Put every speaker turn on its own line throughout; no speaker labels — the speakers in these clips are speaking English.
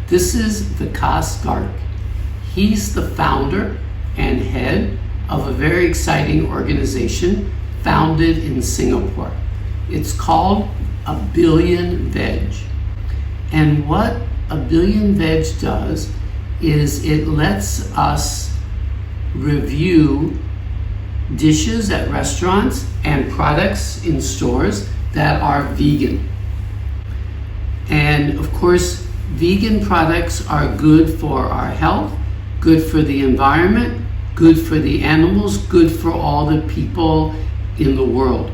This is Vikas Garg. He's the founder and head of a very exciting organization founded in Singapore. It's called AbillionVeg. And what AbillionVeg does is it lets us review dishes at restaurants and products in stores that are vegan. And of course, vegan products are good for our health, good for the environment, good for the animals, good for all the people in the world.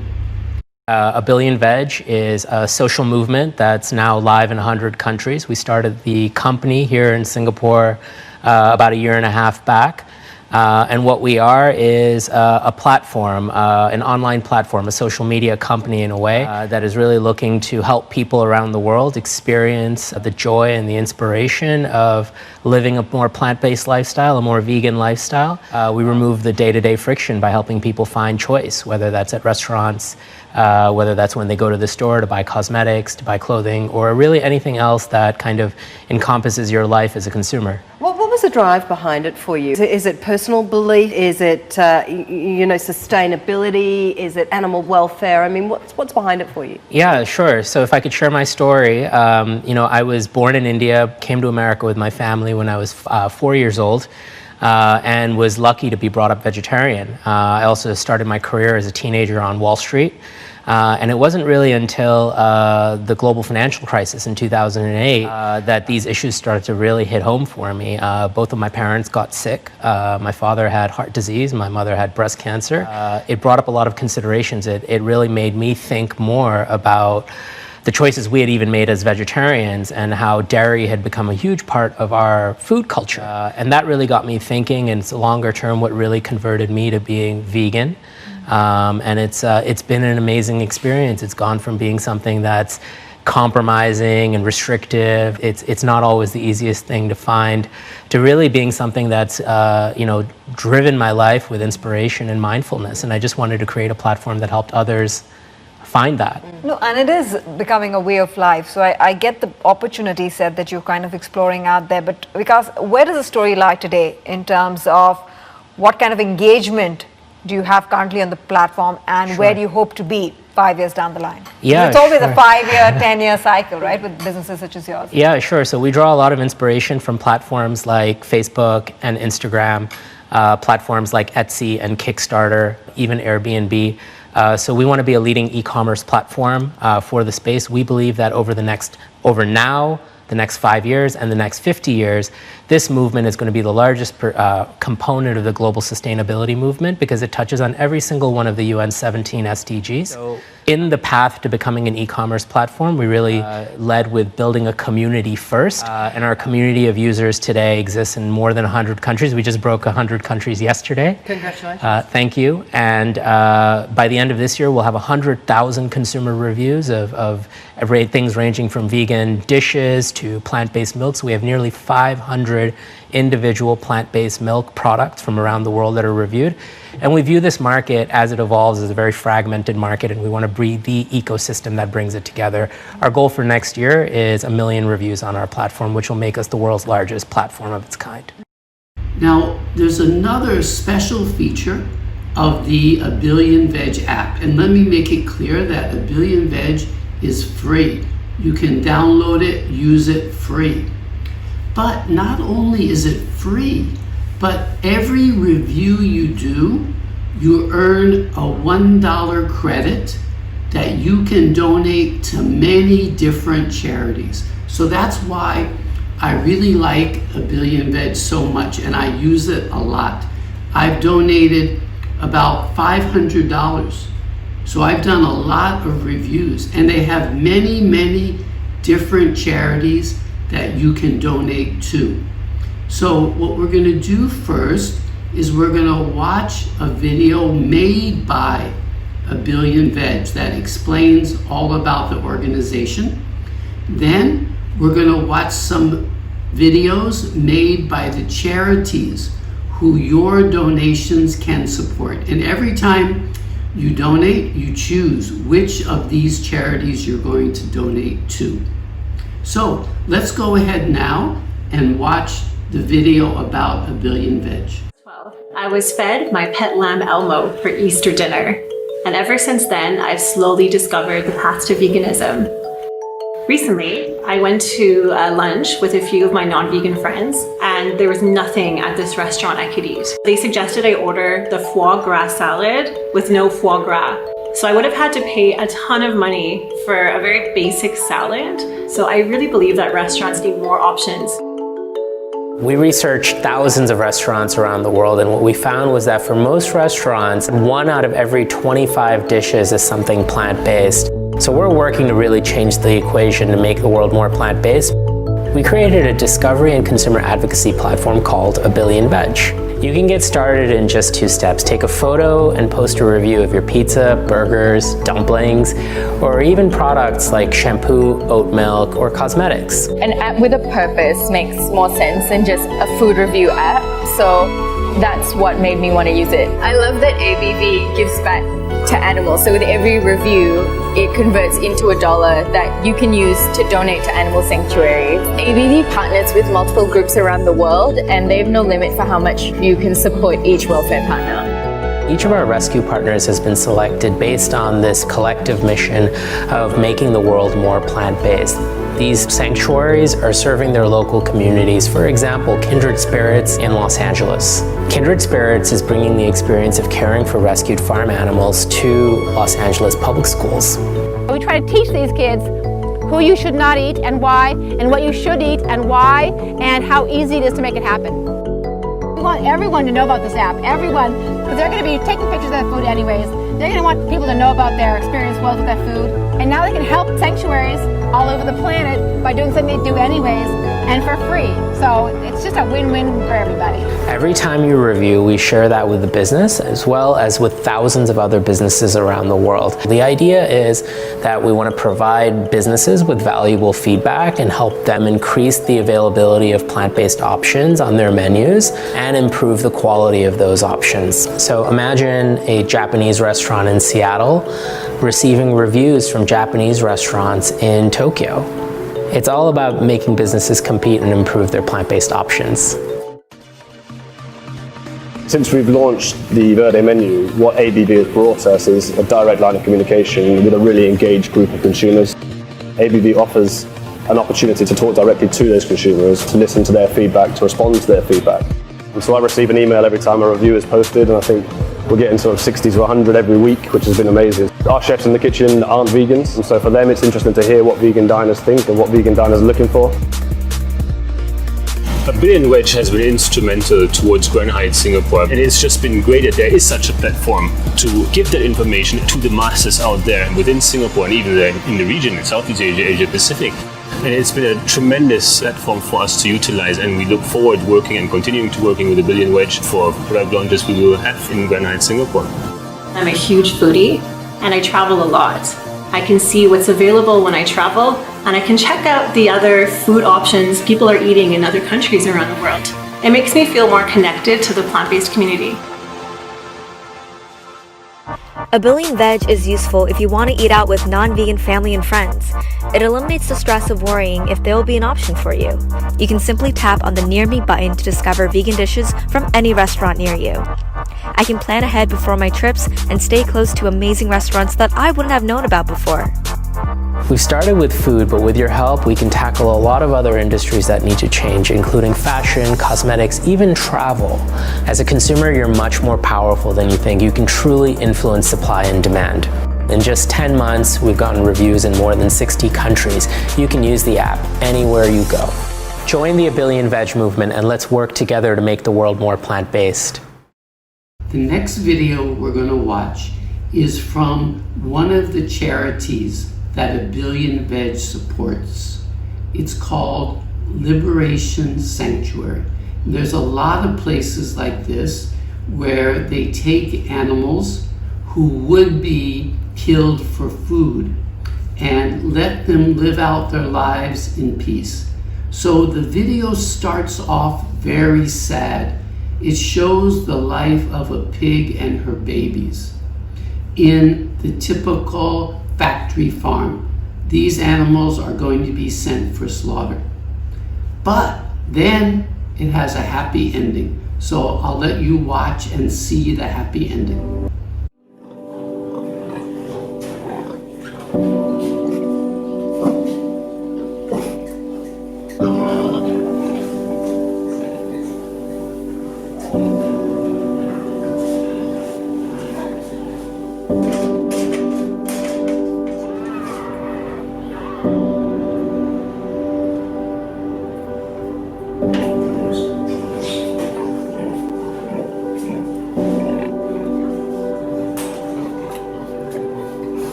AbillionVeg is a social movement that's now live in 100 countries. We started the company here in Singapore about a year and a half back. And what we are is a platform, an online platform, a social media company in a way, that is really looking to help people around the world experience the joy and the inspiration of living a more plant-based lifestyle, a more vegan lifestyle. We remove the day-to-day friction by helping people find choice, whether that's at restaurants, whether that's when they go to the store to buy cosmetics, to buy clothing, or really anything else that kind of encompasses your life as a consumer.
What was the drive behind it for you? Is it personal belief? Is it sustainability? Is it animal welfare? I mean, what's behind it for you?
Yeah, sure. So if I could share my story, I was born in India, came to America with my family when I was 4 years old. And was lucky to be brought up vegetarian. I also started my career as a teenager on Wall Street. And it wasn't really until the global financial crisis in 2008 that these issues started to really hit home for me. Both of my parents got sick. My father had heart disease, my mother had breast cancer. It brought up a lot of considerations. It really made me think more about the choices we had even made as vegetarians and how dairy had become a huge part of our food culture. And that really got me thinking, and it's longer term what really converted me to being vegan. And it's been an amazing experience. It's gone from being something that's compromising and restrictive. It's not always the easiest thing to find, to really being something that's driven my life with inspiration and mindfulness. And I just wanted to create a platform that helped others find that.
No, and it is becoming a way of life. So I get the opportunity set that you're kind of exploring out there. But because where does the story lie today in terms of what kind of engagement do you have currently on the platform, and where do you hope to be 5 years down the line?
Yeah,
it's always a 5-year, 10-year cycle, right, with businesses such as yours?
Yeah, sure. So we draw a lot of inspiration from platforms like Facebook and Instagram, platforms like Etsy and Kickstarter, even Airbnb. So we want to be a leading e-commerce platform for the space. We believe that over the next 5 years and the next 50 years, this movement is going to be the largest component of the global sustainability movement because it touches on every single one of the UN 17 SDGs. So in the path to becoming an e-commerce platform, we really led with building a community first. And our community of users today exists in more than 100 countries. We just broke 100 countries yesterday.
Congratulations.
Thank you. And by the end of this year, we'll have 100,000 consumer reviews of things ranging from vegan dishes to plant-based milks. We have nearly 500 individual plant-based milk products from around the world that are reviewed. And we view this market as it evolves as a very fragmented market, and we want to breed the ecosystem that brings it together. Our goal for next year is 1 million reviews on our platform, which will make us the world's largest platform of its kind.
Now, there's another special feature of the AbillionVeg app, and let me make it clear that AbillionVeg is free. You can download it, use it free. But not only is it free, but every review you do, you earn a $1 credit that you can donate to many different charities. So that's why I really like AbillionVeg so much, and I use it a lot. I've donated about $500. So I've done a lot of reviews, and they have many, many different charities that you can donate to. So what we're going to do first is we're going to watch a video made by AbillionVeg that explains all about the organization. Then we're going to watch some videos made by the charities who your donations can support. And every time you donate, you choose which of these charities you're going to donate to. So let's go ahead now and watch the video about AbillionVeg.
I was fed my pet lamb Elmo for Easter dinner, and ever since then, I've slowly discovered the path to veganism. Recently, I went to lunch with a few of my non-vegan friends, and there was nothing at this restaurant I could eat. They suggested I order the foie gras salad with no foie gras. So I would have had to pay a ton of money for a very basic salad. So I really believe that restaurants need more options.
We researched thousands of restaurants around the world, and what we found was that for most restaurants, 1 out of every 25 dishes is something plant-based. So we're working to really change the equation to make the world more plant-based. We created a discovery and consumer advocacy platform called AbillionVeg. You can get started in just 2 steps. Take a photo and post a review of your pizza, burgers, dumplings, or even products like shampoo, oat milk, or cosmetics.
An app with a purpose makes more sense than just a food review app, so that's what made me want to use it. I love that ABV gives back to animals, so with every review, it converts into $1 that you can use to donate to animal sanctuaries. ABV partners with multiple groups around the world, and they have no limit for how much you can support each welfare partner.
Each of our rescue partners has been selected based on this collective mission of making the world more plant-based. These sanctuaries are serving their local communities. For example, Kindred Spirits in Los Angeles. Kindred Spirits is bringing the experience of caring for rescued farm animals to Los Angeles public schools.
We try to teach these kids who you should not eat and why, and what you should eat and why, and how easy it is to make it happen. We want everyone to know about this app, everyone, because they're going to be taking pictures of that food anyways. They're going to want people to know about their experience was with that food. And now they can help sanctuaries all over the planet by doing something they do anyways and for free. So it's just a win-win for everybody.
Every time you review, we share that with the business as well as with thousands of other businesses around the world. The idea is that we want to provide businesses with valuable feedback and help them increase the availability of plant-based options on their menus and improve the quality of those options. So imagine a Japanese restaurant in Seattle receiving reviews from Japanese restaurants in Tokyo. It's all about making businesses compete and improve their plant-based options.
Since we've launched the Verde menu, what ABV has brought us is a direct line of communication with a really engaged group of consumers. ABV offers an opportunity to talk directly to those consumers, to listen to their feedback, to respond to their feedback. And so I receive an email every time a review is posted, and I think we're getting sort of 60 to 100 every week, which has been amazing. Our chefs in the kitchen aren't vegans, and so for them it's interesting to hear what vegan diners think and what vegan diners are looking for.
AbillionVeg has been instrumental towards Grand Heights Singapore, and it's just been great that there is such a platform to give that information to the masses out there within Singapore and even in the region in Southeast Asia, Asia Pacific. And it's been a tremendous platform for us to utilize, and we look forward working and continuing to working with AbillionVeg for product launches we will have in Grand Heights, Singapore.
I'm a huge foodie, and I travel a lot. I can see what's available when I travel, and I can check out the other food options people are eating in other countries around the world. It makes me feel more connected to the plant-based community.
AbillionVeg is useful if you want to eat out with non-vegan family and friends. It eliminates the stress of worrying if there will be an option for you. You can simply tap on the Near Me button to discover vegan dishes from any restaurant near you. I can plan ahead before my trips and stay close to amazing restaurants that I wouldn't have known about before.
We've started with food, but with your help, we can tackle a lot of other industries that need to change, including fashion, cosmetics, even travel. As a consumer, you're much more powerful than you think. You can truly influence supply and demand. In just 10 months, we've gotten reviews in more than 60 countries. You can use the app anywhere you go. Join the AbillionVeg movement and let's work together to make the world more plant-based.
The next video we're going to watch is from one of the charities that AbillionVeg supports. It's called Liberation Sanctuary. And there's a lot of places like this where they take animals who would be killed for food and let them live out their lives in peace. So the video starts off very sad. It shows the life of a pig and her babies in the typical factory farm. these animals are going to be sent for slaughter. But then it has a happy ending. So I'll let you watch and see the happy ending.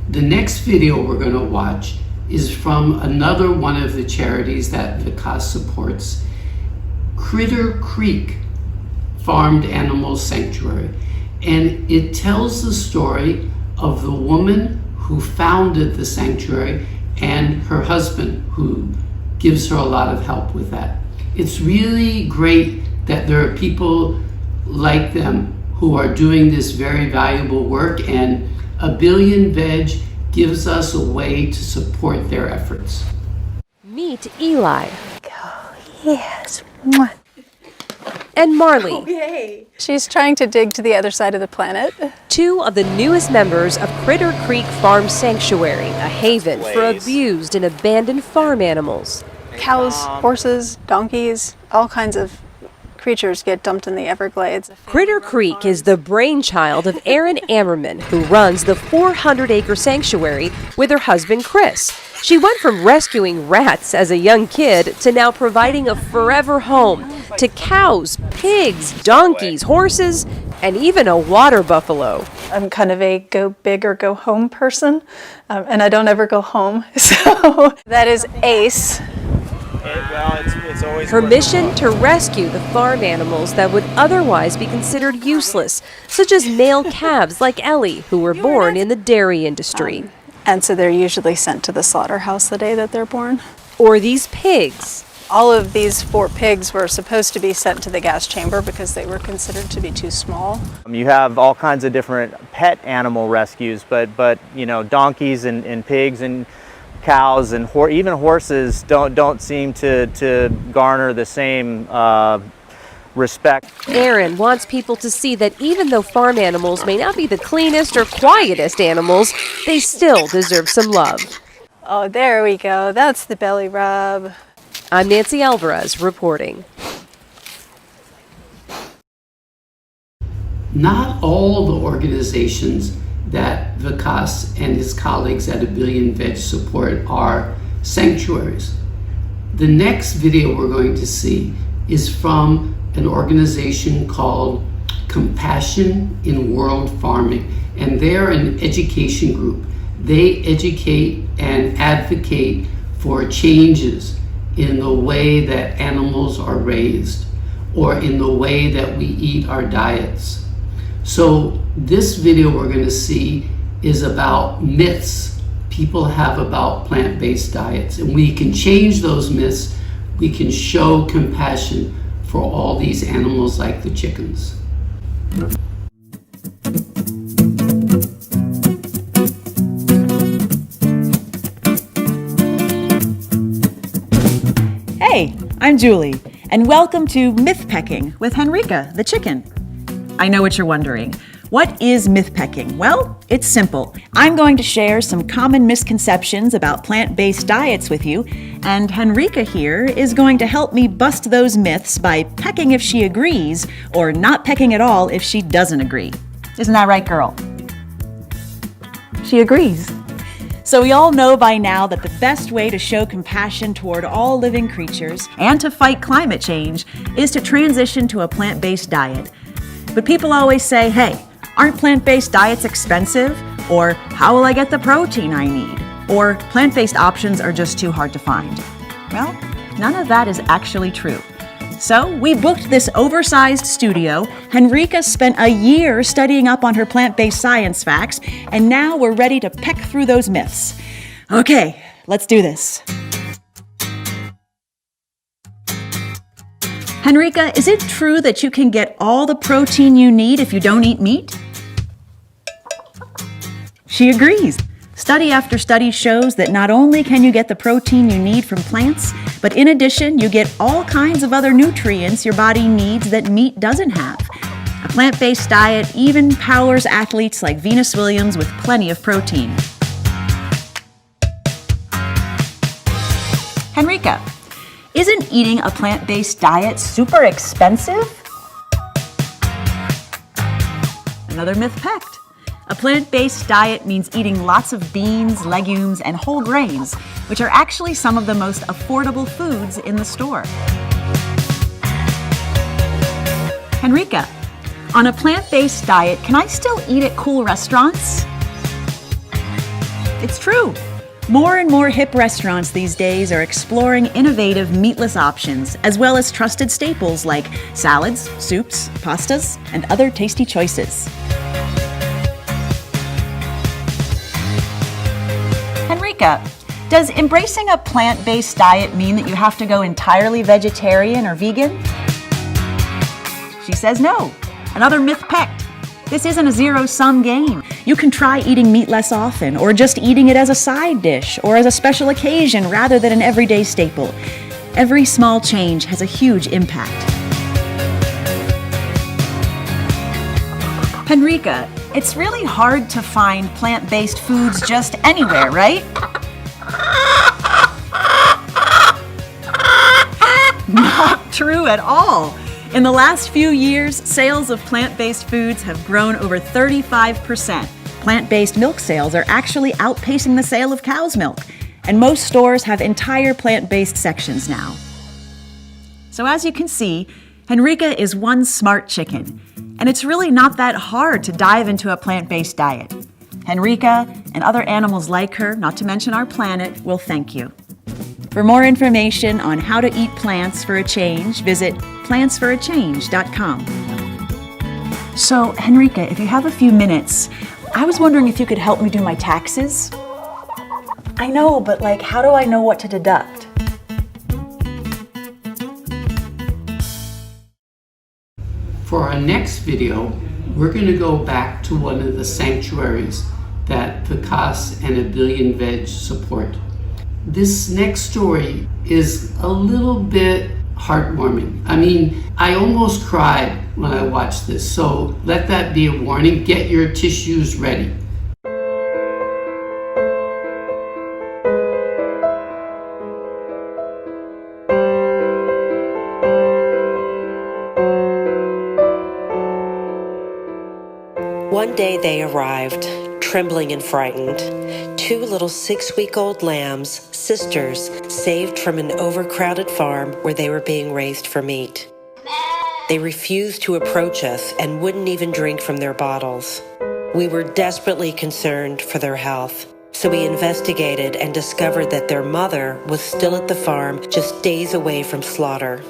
The next video we're going to watch is from another one of the charities that Vikas supports, Critter Creek Farmed Animal Sanctuary. And it tells the story of the woman who founded the sanctuary and her husband, who gives her a lot of help with that. It's really great that there are people like them who are doing this very valuable work, and AbillionVeg gives us a way to support their efforts.
Meet Eli.
Oh, yes.
And Marley.
Oh, yay. She's trying to dig to the other side of the planet.
Two of the newest members of Critter Creek Farm Sanctuary, a haven for abused and abandoned farm animals.
Cows, horses, donkeys, all kinds of creatures get dumped in the Everglades.
Critter Creek is the brainchild of Erin Ammerman, who runs the 400-acre sanctuary with her husband Chris. She went from rescuing rats as a young kid to now providing a forever home to cows, pigs, donkeys, horses, and even a water buffalo.
I'm kind of a go big or go home person, and I don't ever go home. So that is Ace.
Her mission to rescue the farm animals that would otherwise be considered useless, such as male calves like Ellie, who were born in the dairy industry.
And so they're usually sent to the slaughterhouse the day that they're born.
Or these pigs.
All of these 4 pigs were supposed to be sent to the gas chamber because they were considered to be too small.
You have all kinds of different pet animal rescues, but you know, donkeys and pigs and cows and even horses don't seem to garner the same respect.
Erin wants people to see that even though farm animals may not be the cleanest or quietest animals, they still deserve some love.
Oh, there we go. That's the belly rub.
I'm Nancy Alvarez reporting.
Not all the organizations that Vikas and his colleagues at AbillionVeg support are sanctuaries. The next video we're going to see is from an organization called Compassion in World Farming, and they're an education group. They educate and advocate for changes in the way that animals are raised or in the way that we eat our diets. So this video we're going to see is about myths people have about plant-based diets, and we can change those myths. We can show compassion for all these animals like the chickens.
Hey, I'm Julie, and welcome to Myth Pecking with Henrika, the chicken. I know what you're wondering. What is myth pecking? Well, it's simple. I'm going to share some common misconceptions about plant-based diets with you, and Henrika here is going to help me bust those myths by pecking if she agrees, or not pecking at all if she doesn't agree. Isn't that right, girl? She agrees. So we all know by now that the best way to show compassion toward all living creatures and to fight climate change is to transition to a plant-based diet. But people always say, hey, aren't plant-based diets expensive? Or how will I get the protein I need? Or plant-based options are just too hard to find. Well, none of that is actually true. So we booked this oversized studio. Henrika spent a year studying up on her plant-based science facts, and now we're ready to peck through those myths. Okay, let's do this. Henrika, is it true that you can get all the protein you need if you don't eat meat? She agrees. Study after study shows that not only can you get the protein you need from plants, but in addition, you get all kinds of other nutrients your body needs that meat doesn't have. A plant-based diet even powers athletes like Venus Williams with plenty of protein. Henrika, isn't eating a plant-based diet super expensive? Another myth pecked. A plant-based diet means eating lots of beans, legumes, and whole grains, which are actually some of the most affordable foods in the store. Henrika, on a plant-based diet, can I still eat at cool restaurants? It's true. More and more hip restaurants these days are exploring innovative meatless options, as well as trusted staples like salads, soups, pastas, and other tasty choices. Henrika, does embracing a plant-based diet mean that you have to go entirely vegetarian or vegan? She says no. Another myth pecked. This isn't a zero-sum game. You can try eating meat less often, or just eating it as a side dish, or as a special occasion rather than an everyday staple. Every small change has a huge impact. Henrika, it's really hard to find plant-based foods just anywhere, right? Not true at all. In the last few years, sales of plant-based foods have grown over 35%. Plant-based milk sales are actually outpacing the sale of cow's milk, and most stores have entire plant-based sections now. So as you can see, Henrika is one smart chicken, and it's really not that hard to dive into a plant-based diet. Henrika and other animals like her, not to mention our planet, will thank you. For more information on how to eat plants for a change, visit plantsforachange.com. So, Henrika, if you have a few minutes, I was wondering if you could help me do my taxes. I know, but how do I know what to deduct?
For our next video, we're going to go back to one of the sanctuaries that Vikas and AbillionVeg support. This next story is a little bit heartwarming. I mean, I almost cried when I watched this, so let that be a warning. Get your tissues ready.
One day they arrived, trembling and frightened. Two little 6-week-old lambs, sisters, saved from an overcrowded farm where they were being raised for meat. They refused to approach us and wouldn't even drink from their bottles. We were desperately concerned for their health, so we investigated and discovered that their mother was still at the farm just days away from slaughter.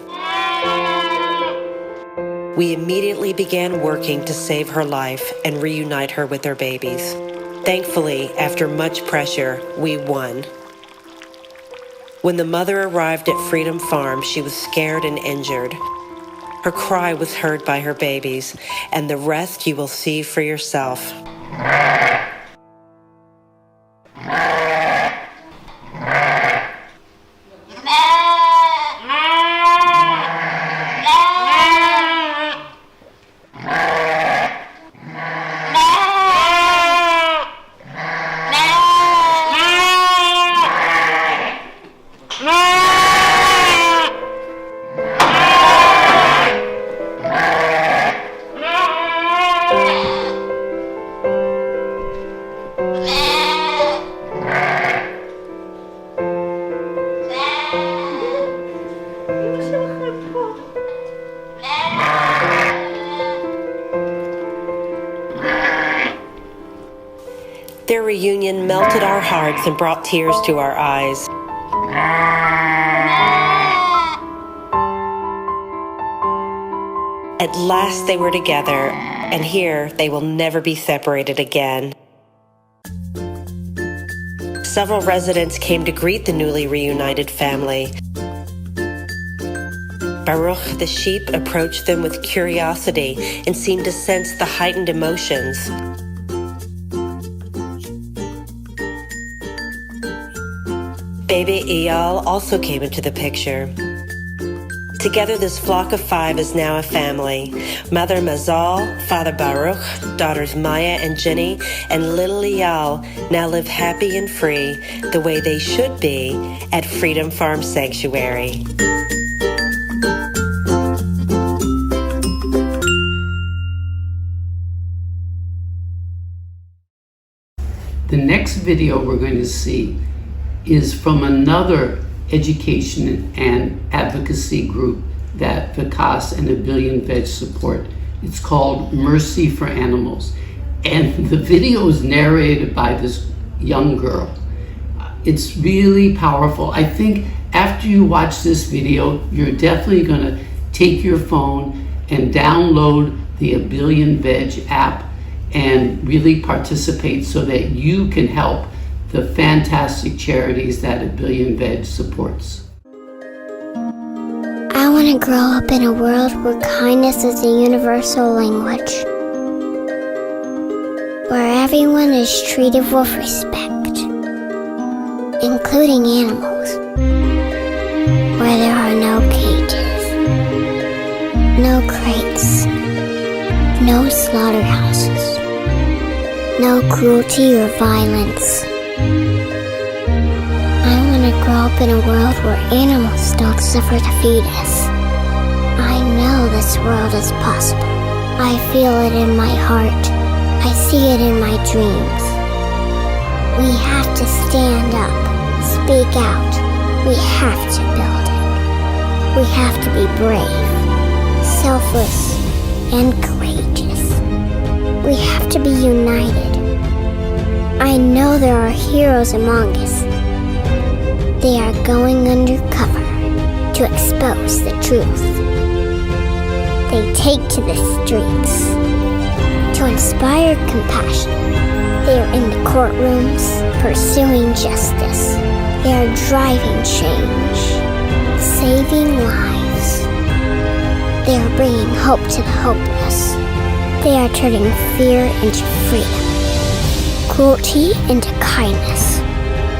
We immediately began working to save her life and reunite her with their babies. Thankfully, after much pressure, we won. When the mother arrived at Freedom Farm, she was scared and injured. Her cry was heard by her babies, and the rest you will see for yourself. Their reunion melted our hearts and brought tears to our eyes. At last they were together, and here they will never be separated again. Several residents came to greet the newly reunited family. Baruch the sheep approached them with curiosity and seemed to sense the heightened emotions. Baby Eyal also came into the picture. Together, this flock of 5 is now a family. Mother Mazal, Father Baruch, daughters Maya and Jenny, and little Eyal now live happy and free, the way they should be, at Freedom Farm Sanctuary.
The next video we're going to see is from another education and advocacy group that Vikas and AbillionVeg support. It's called Mercy for Animals. And the video is narrated by this young girl. It's really powerful. I think after you watch this video, you're definitely going to take your phone and download the AbillionVeg app and really participate so that you can help the fantastic charities that AbillionVeg supports.
I want to grow up in a world where kindness is a universal language, where everyone is treated with respect, including animals, where there are no cages, no crates, no slaughterhouses, no cruelty or violence. I want to grow up in a world where animals don't suffer to feed us. I know this world is possible. I feel it in my heart. I see it in my dreams. We have to stand up, speak out. We have to build it. We have to be brave, selfless, and courageous. We have to be united. I know there are heroes among us. They are going undercover to expose the truth. They take to the streets to inspire compassion. They are in the courtrooms pursuing justice. They are driving change, saving lives. They are bringing hope to the hopeless. They are turning fear into freedom, cruelty into kindness.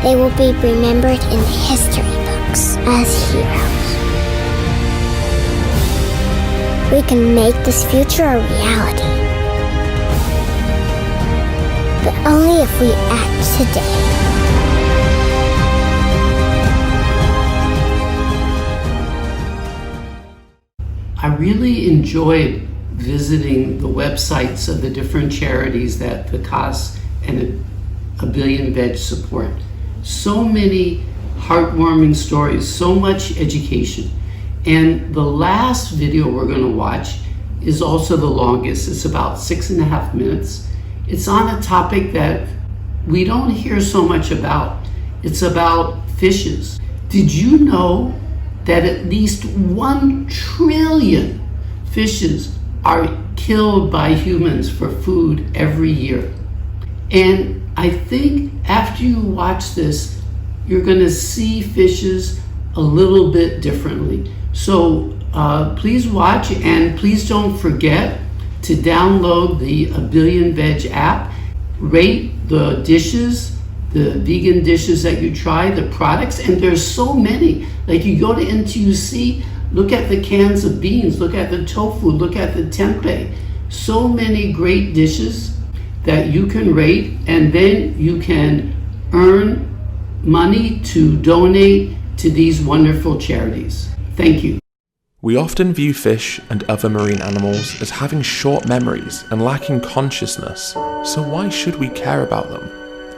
They will be remembered in the history books as heroes. We can make this future a reality, but only if we act today.
I really enjoyed visiting the websites of the different charities that Vikas and AbillionVeg support. So many heartwarming stories, so much education. And the last video we're going to watch is also the longest. It's about 6.5 minutes. It's on a topic that we don't hear so much about. It's about fishes. Did you know that at least 1 trillion fishes are killed by humans for food every year? And I think after you watch this, you're going to see fishes a little bit differently. So please watch, and please don't forget to download the AbillionVeg app. Rate the dishes, the vegan dishes that you try, the products, and there's so many. Like you go to NTUC, look at the cans of beans, look at the tofu, look at the tempeh. So many great dishes that you can rate, and then you can earn money to donate to these wonderful charities. Thank you.
We often view fish and other marine animals as having short memories and lacking consciousness, so why should we care about them?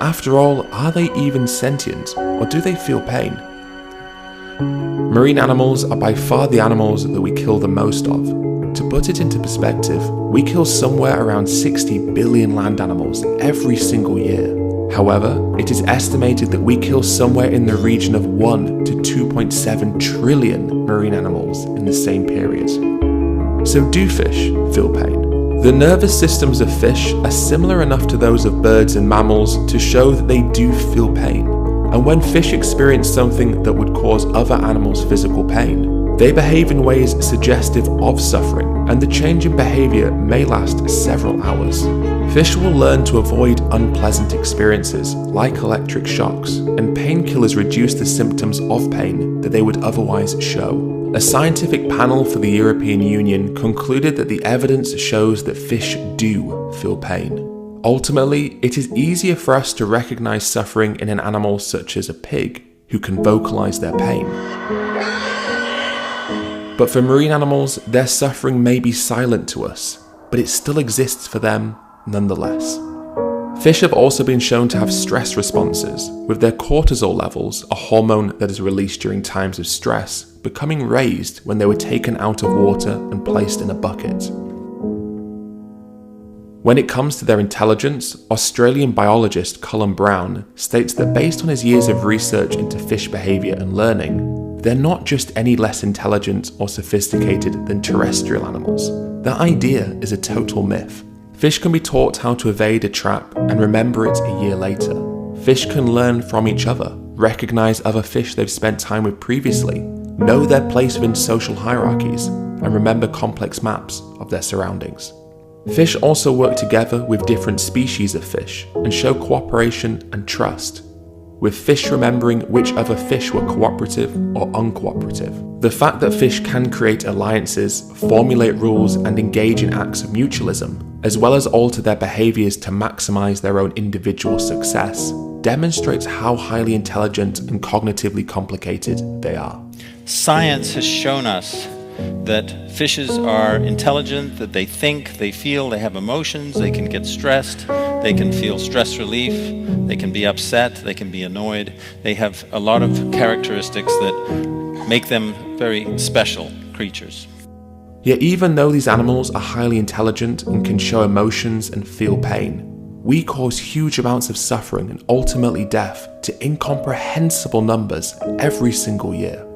After all, are they even sentient, or do they feel pain? Marine animals are by far the animals that we kill the most of. To put it into perspective, we kill somewhere around 60 billion land animals every single year. However, it is estimated that we kill somewhere in the region of 1 to 2.7 trillion marine animals in the same period. So do fish feel pain? The nervous systems of fish are similar enough to those of birds and mammals to show that they do feel pain. And when fish experience something that would cause other animals physical pain, they behave in ways suggestive of suffering, and the change in behavior may last several hours. Fish will learn to avoid unpleasant experiences like electric shocks, and painkillers reduce the symptoms of pain that they would otherwise show. A scientific panel for the European Union concluded that the evidence shows that fish do feel pain. Ultimately, it is easier for us to recognize suffering in an animal such as a pig, who can vocalize their pain. But for marine animals, their suffering may be silent to us, but it still exists for them nonetheless. Fish have also been shown to have stress responses, with their cortisol levels, a hormone that is released during times of stress, becoming raised when they were taken out of water and placed in a bucket. When it comes to their intelligence, Australian biologist Colin Brown states that based on his years of research into fish behaviour and learning, they're not just any less intelligent or sophisticated than terrestrial animals. That idea is a total myth. Fish can be taught how to evade a trap and remember it a year later. Fish can learn from each other, recognise other fish they've spent time with previously, know their place within social hierarchies, and remember complex maps of their surroundings. Fish also work together with different species of fish and show cooperation and trust, with fish remembering which other fish were cooperative or uncooperative. The fact that fish can create alliances, formulate rules, and engage in acts of mutualism, as well as alter their behaviours to maximise their own individual success, demonstrates how highly intelligent and cognitively complicated they are.
Science has shown us that fishes are intelligent, that they think, they feel, they have emotions, they can get stressed, they can feel stress relief, they can be upset, they can be annoyed. They have a lot of characteristics that make them very special creatures.
Yet even though these animals are highly intelligent and can show emotions and feel pain, we cause huge amounts of suffering and ultimately death to incomprehensible numbers every single year.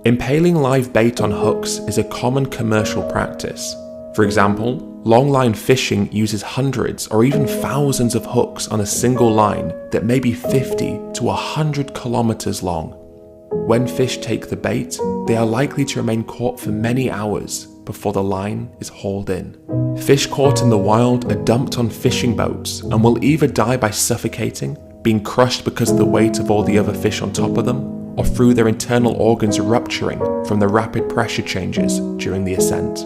Impaling live bait on hooks is a common commercial practice. For example, longline fishing uses hundreds or even thousands of hooks on a single line that may be 50 to 100 kilometers long. When fish take the bait, they are likely to remain caught for many hours before the line is hauled in. Fish caught in the wild are dumped on fishing boats and will either die by suffocating, being crushed because of the weight of all the other fish on top of them, or through their internal organs rupturing from the rapid pressure changes during the ascent.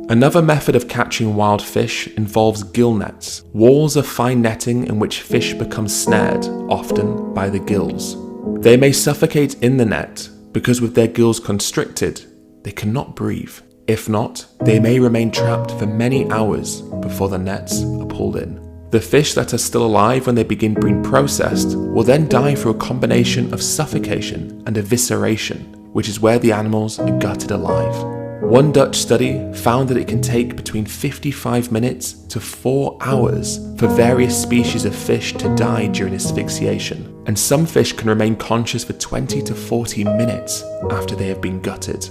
Another method of catching wild fish involves gill nets, walls of fine netting in which fish become snared, often by the gills. They may suffocate in the net because with their gills constricted, they cannot breathe. If not, they may remain trapped for many hours before the nets are pulled in. The fish that are still alive when they begin being processed will then die through a combination of suffocation and evisceration, which is where the animals are gutted alive. One Dutch study found that it can take between 55 minutes to 4 hours for various species of fish to die during asphyxiation, and some fish can remain conscious for 20 to 40 minutes after they have been gutted.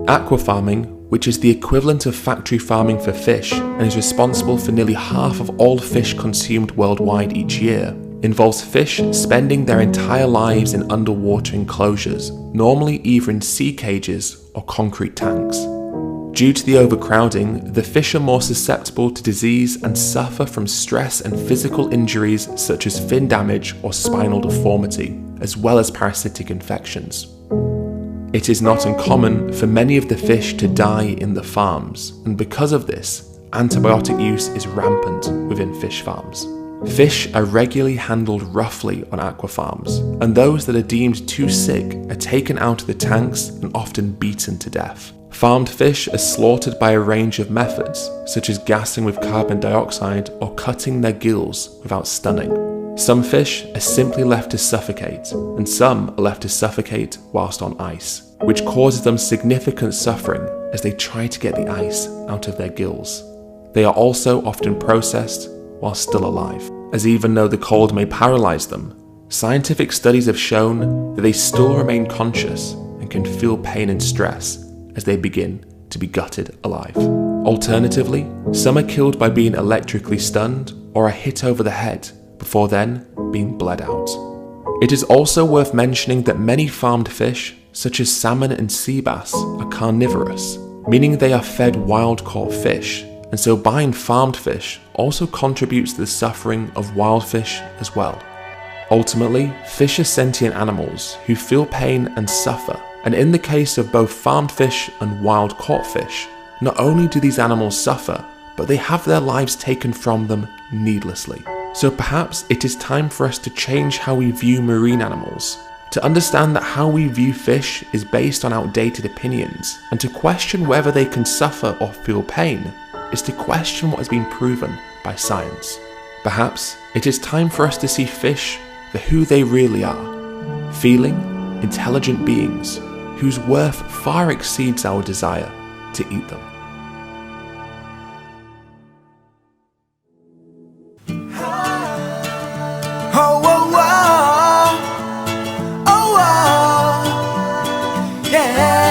Aquafarming, which is the equivalent of factory farming for fish and is responsible for nearly half of all fish consumed worldwide each year, involves fish spending their entire lives in underwater enclosures, normally either in sea cages or concrete tanks. Due to the overcrowding, the fish are more susceptible to disease and suffer from stress and physical injuries such as fin damage or spinal deformity, as well as parasitic infections. It is not uncommon for many of the fish to die in the farms, and because of this, antibiotic use is rampant within fish farms. Fish are regularly handled roughly on aqua farms, and those that are deemed too sick are taken out of the tanks and often beaten to death. Farmed fish are slaughtered by a range of methods, such as gassing with carbon dioxide or cutting their gills without stunning. Some fish are simply left to suffocate, and some are left to suffocate whilst on ice, which causes them significant suffering as they try to get the ice out of their gills. They are also often processed while still alive, as even though the cold may paralyze them, scientific studies have shown that they still remain conscious and can feel pain and stress as they begin to be gutted alive. Alternatively, some are killed by being electrically stunned or are hit over the head before then being bled out. It is also worth mentioning that many farmed fish, such as salmon and sea bass, are carnivorous, meaning they are fed wild-caught fish, and so buying farmed fish also contributes to the suffering of wild fish as well. Ultimately, fish are sentient animals who feel pain and suffer, and in the case of both farmed fish and wild-caught fish, not only do these animals suffer, but they have their lives taken from them needlessly. So perhaps it is time for us to change how we view marine animals, to understand that how we view fish is based on outdated opinions, and to question whether they can suffer or feel pain is to question what has been proven by science. Perhaps it is time for us to see fish for who they really are, feeling, intelligent beings whose worth far exceeds our desire to eat them.
Oh, oh, oh, oh, oh, yeah.